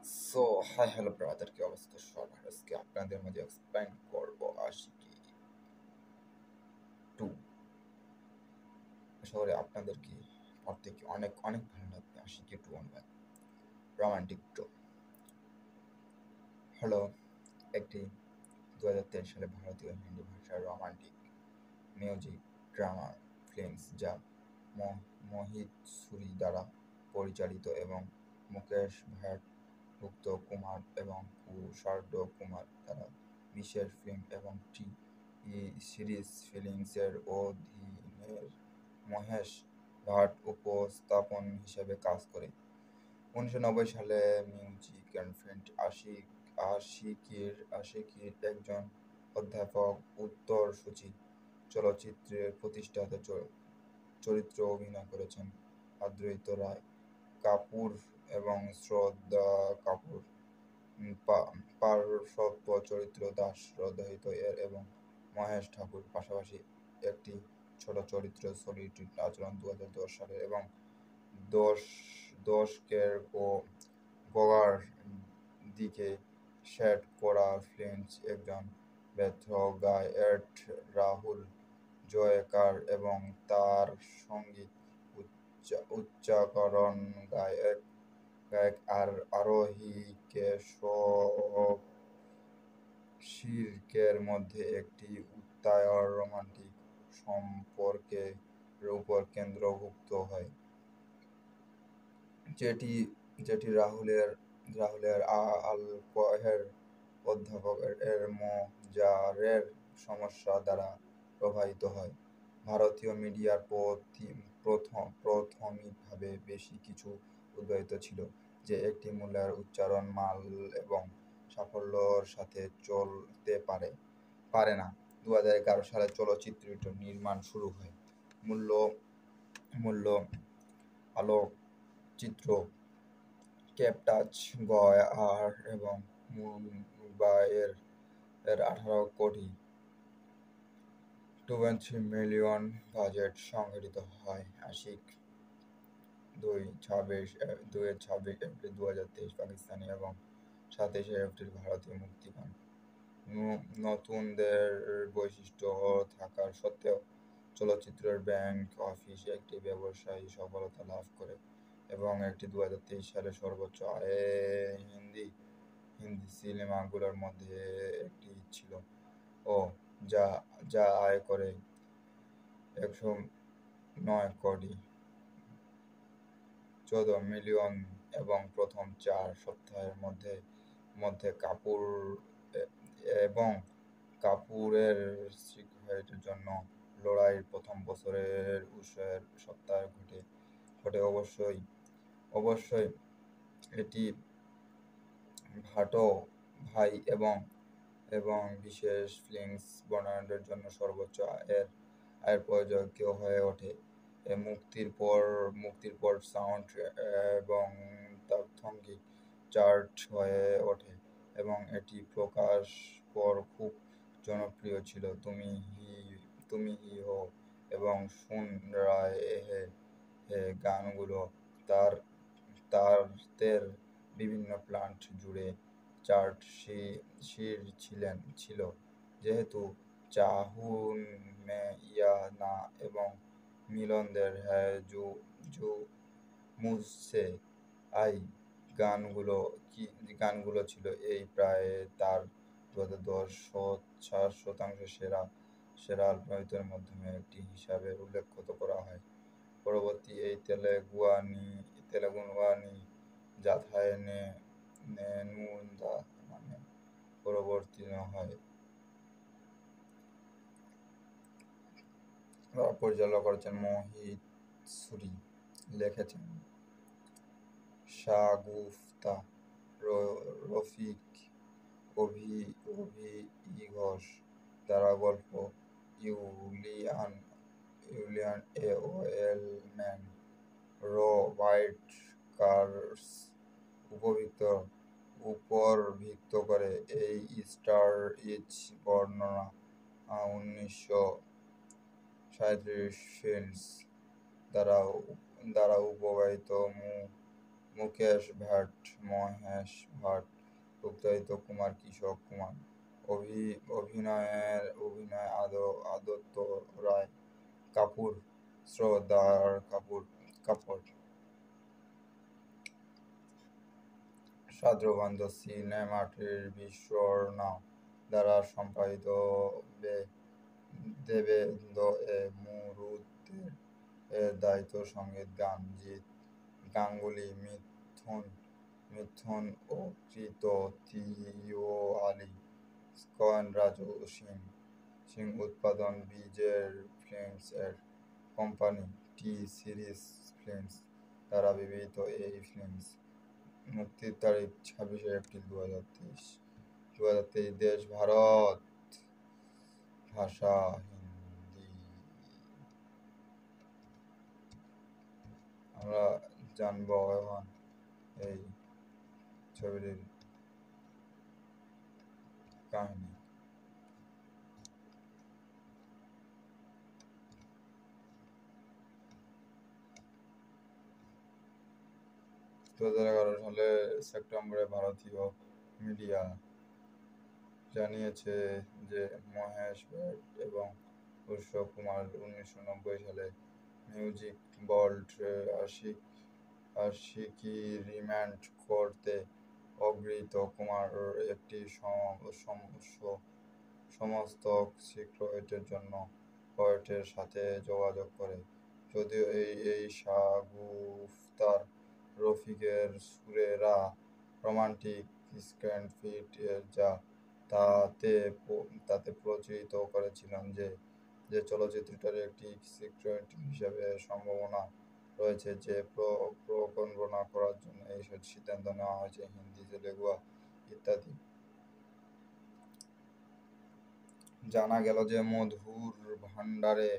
So hi hello brother, কি অবস্থা সবার? আজকে আপনাদের মাঝে এক্সপ্লেইন করবো আশিকি টু। আশা করি আপনাদেরকে প্রত্যেকে অনেক অনেক ভালো লাগবে। Aashiqui two online romantic two হলো একটি 2023 সালে ভারতীয় হিন্দি ভাষার রোমান্টিক মিউজিক ড্রামা ফিল্মস, যা মোহিত সুরি দ্বারা পরিচালিত এবং মুকেশ ভাট, গুপ্ত কুমার এবং কুশার্দ কুমার দ্বারা বিশেষ ফিল্ম এবং সিরিজ ফিলিংসের অধীনের মহেশ ভাট উপস্থাপন হিসেবে কাজ করে। 1990 সালে মিউজিক অ্যান্ড ফিল্ম আশিকির একজন অধ্যাপক উত্তরসূচি চলচ্চিত্রের প্রতিষ্ঠাতা চরিত্রে অভিনয় করেছেন অদ্বৈত রায় কাপুর এবং শ্রদ্ধা কাপুর। পার্শ্ব চরিত্র দাস রদহিত এর এবং মহেশ ঠাকুর পাশাপাশি একটি ছোট চরিত্র সলিটিউড আচরণ 2010 সালের এবং দশকের গোড়ার দিকে সেট করা ফিল্মস একজন ব্যর্থ গায়ক রাহুল জয়কার এবং তার সঙ্গীত উচ্চারণ গায়ক আরোহী কেশব শির্কের মধ্যে একটি উত্তাল রোমান্টিক সম্পর্কের উপর কেন্দ্রভুক্ত হয়, যেটি যেটি রাহুলের আলপহের অধ্যাপক এর মজারের সমস্যা দ্বারা প্রভাবিত হয়। ভারতীয় মিডিয়ার প্রাথমিকভাবে বেশি কিছু উদ্বেলিত ছিল যে একটি মূল্যের উচ্চারণ মাল এবং সাফল্যের সাথে চলতে পারে না। 2011 সালে চলচ্চিত্রটির নির্মাণ শুরু হয়। মূল্য মূল্য আলোকচিত্র ক্যাপটাচ গয় আর এবং মুম্বাইয়ের 18 কোটি 23 মিলিয়ন বাজেট সংঘটিত হয়। আশিক 26 এপ্রিল 2023 পাকিস্তানি এবং 27 এপ্রিল ভারতীয় মুক্তি পান। নতুনদের বৈশিষ্ট্য থাকার সত্ত্বেও চলচ্চিত্রের ব্যাংক অফিস একটি ব্যবসায়ী সফলতা লাভ করে এবং এটি 2023 সালে সর্বোচ্চ আয়ের হিন্দি সিনেমাগুলোর মধ্যে একটি ছিল, ও যা যা আয় করে 109 কোটি 14 মিলিয়ন এবং প্রথম 4 সপ্তাহের মধ্যে মধ্যে এবং কাপুরের সিগারেটের জন্য লড়াইয়ের প্রথম বছরের সপ্তাহে ঘটে। অবশ্যই এটি ভাটো ভাই এবং বিশেষ ফিল্মস বর্ণনার জন্য সর্বোচ্চ আয়ের প্রযোজ্য হয়ে ওঠে। মুক্তির পর সাউন্ড এবং তাৎক্ষণিক চার্ট হয়ে ওঠে এবং এটি প্রকাশ পর খুব জনপ্রিয় ছিল। তুমি হি হো এবং সুন রায় হে হে গানগুলো তার তার বিভিন্ন প্ল্যান্ট জুড়ে চার্ট ছিল, যেহেতু চাহুন মে ইয়া না এবং মিলনদের হ্যায় জু মুঝসে আই গানগুলো ছিল এই প্রায় তার 2010 সেরা অ্যালবামের মধ্যে একটি হিসাবে উল্লেখ করা হয়। পরবর্তী এই তেলেগুয়ানি জাথায় নেনুদা নামে পরিবর্তিত হয়। পরিচালনা করেছেন মোহিত সুরি, লিখেছেন শাগুফতা রফিক, অভি ঘোষ দ্বারা গল্প ইউলিয়ান এ ওয়েলম্যান হোয়াইট কার্স উপর ভিত্ত করে। এই স্টার ইচ বর্ণনা 1937 ফিল্মস দ্বারা উপবাহিত মুকেশ ভাট, মহেশ ভাট, উত্তরায়িত কুমার, কৃষক কুমার। অভিনয় আদিত্য রায় কাপুর, শ্রদ্ধার কাপুর। সাদ্রবন্ধ সিনেমাটির বিশ্বর্ণা দ্বারা সম্পাদিত। দেবেন্দ্র মুরুতের দায়িত্ব সঙ্গীত গান, জিৎ গাঙ্গুলি, মিথুন ও কৃত তিওয়ারি, স্কন রাজু সিং। উৎপাদন বিজয় ফিল্মস এর কোম্পানি টি সিরিজ ফিল্মস দ্বারা বিবেচিত। এই ফিল্মস মুক্তির তারিখ 26 এপ্রিল 2023। দেশ ভারত, ভাষা হিন্দি। আমরা জানবো এখন এই ছবিটির কাহিনী। 2011 সালে সেপ্টেম্বরে ভারতীয় মিডিয়া জানিয়েছে যে মহেশ ভাট এবং কৃষক কুমার 1990 সালে মিউজিক ভল্ট আশিকি রিমেক করতে অগ্রসর। কুমার একটি সমস্ত সিক্রেটের জন্য ভাটের সাথে যোগাযোগ করে, যদিও এই শাগুফতার রফিকের সুরেরা রোমান্টিক স্ক্যান্ডফিট যা তাতে প্রচারিত করেছিলেন যে চলচ্চিত্রটির একটি সিক্রেট হিসেবে সম্ভাবনা রয়েছে, যে প্রকল্পনা করার জন্য এই সিদ্ধান্ত নেওয়া হয়েছে হিন্দি, তেলুগু ইত্যাদি। জানা গেল যে মধুর ভান্ডারে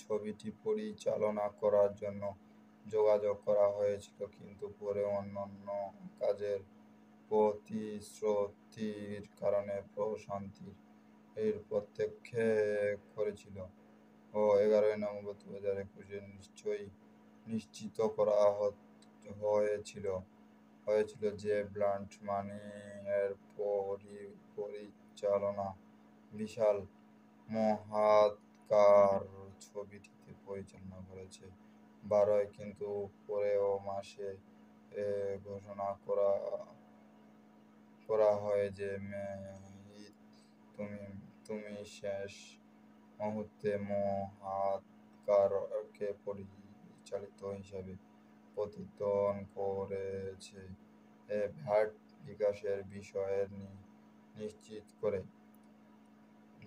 ছবিটি পরিচালনা করার জন্য যোগাযোগ করা হয়েছিল, কিন্তু পরে অন্যান্য কাজের প্রতিশ্রুতির কারণে প্রশান্তি এর প্রত্যাখ্যান করেছিল। 11 নভেম্বর 2021 নিশ্চিত করা হয়েছিল যে ব্লাড মানি এর পরিচালনা বিশাল মাহাতকার ছবিটিতে পরিচালনা করেছে 12, কিন্তু পরের মাসে ঘোষণা করা হয় যে তুমি শেষ মুহূর্তে মাহাতকারকে পরিচালিত হিসেবে প্রতিদ্বন্দ্বিতা করেছে। ভাট বিকাশের বিষয়ে নিশ্চিত করে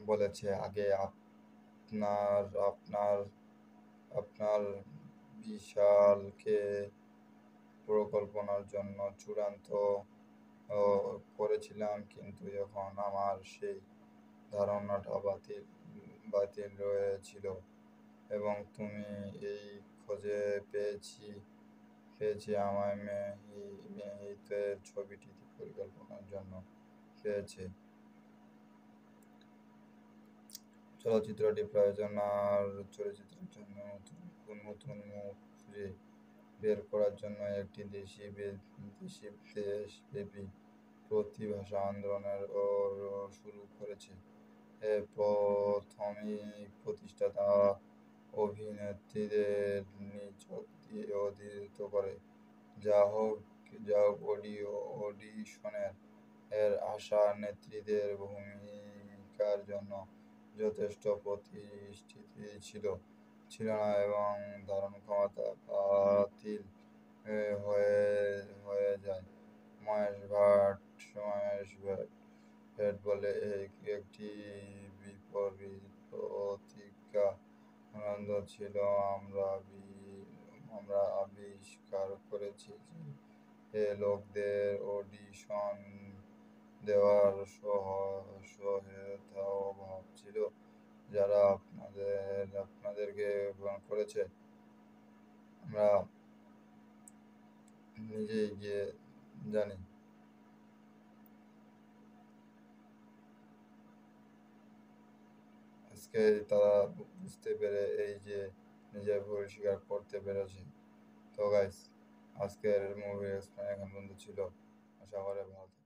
বলেছে, আগে আপনার বিশালকে পরিকল্পনার জন্য চূড়ান্ত করেছিলাম, কিন্তু এখন আমার সেই ধারণাটা বাতিল রয়েছিল এবং তুমি এই খুঁজে পেয়েছি আমায় মেহিতের ছবিটি পরিকল্পনার জন্য পেয়েছে। চলচ্চিত্রটি প্রয়োজন আর চলচ্চিত্রের জন্য নতুন মুখ খুঁজে বের করার জন্য একটি দেশব্যাপী প্রতিভাষা আন্দোলনের শুরু করেছে। প্রথমেই প্রতিষ্ঠাতা অভিনেত্রীদের নিয়োজিত করে, যা হোক অডিশনের আসা নেত্রীদের ভূমিকার জন্য যথেষ্ট প্রতিষ্ঠিত ছিল না এবং ধারণ ক্ষমতা বাতিল হয়ে যায়। মহেশ ভাট বলে একটি বিপরীত প্রতিজ্ঞা আনন্দ ছিল। আমরা আবিষ্কার করেছি যে লোকদের অডিশন দেওয়ার সহায়তা অভাব ছিল, যারা আপনাদেরকে গ্রহণ করেছে। আমরা নিজেই গিয়ে জানি। আজকে তারা বুঝতে পেরে এই যে নিজের ভুল স্বীকার করতে পেরেছে। তো গাইস, আজকের মুভির এক্সপ্লেন এখান পর্যন্ত ছিল। আশা করি ভালো থাকবেন।